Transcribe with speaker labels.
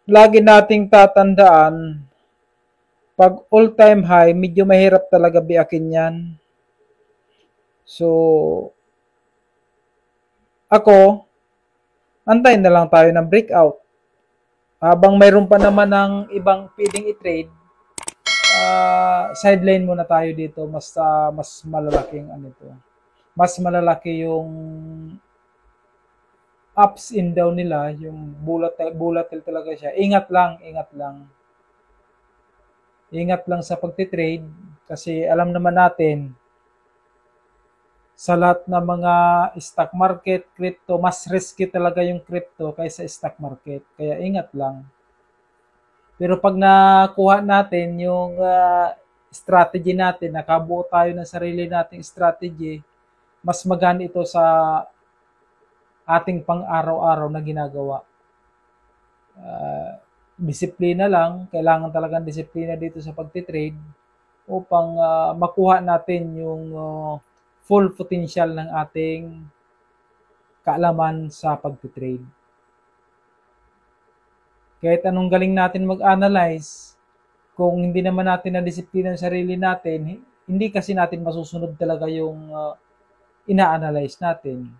Speaker 1: lagi nating tatandaan, pag all-time high, medyo mahirap talaga biyakin yan. So, ako, antayin na lang tayo ng breakout. Habang mayroon pa naman ng ibang pwedeng i-trade, sideline muna tayo dito. Mas malalaking ano to. Mas malalaki yung ups and down nila, yung volatile talaga siya. Ingat lang, ingat lang. Ingat lang sa pagtitrade kasi alam naman natin sa lahat ng mga stock market, crypto, mas risky talaga yung crypto kaysa stock market. Kaya ingat lang. Pero pag nakuha natin yung strategy natin, nakabuo tayo ng sarili nating strategy, mas maganda ito sa ating pang-araw-araw na ginagawa. Disiplina lang, kailangan talagang disiplina dito sa pagtitrade upang makuha natin yung full potential ng ating kaalaman sa pagtitrade. Kahit anong galing natin mag-analyze, kung hindi naman natin na-disiplina ang sarili natin, hindi kasi natin masusunod talaga yung ina-analyze natin.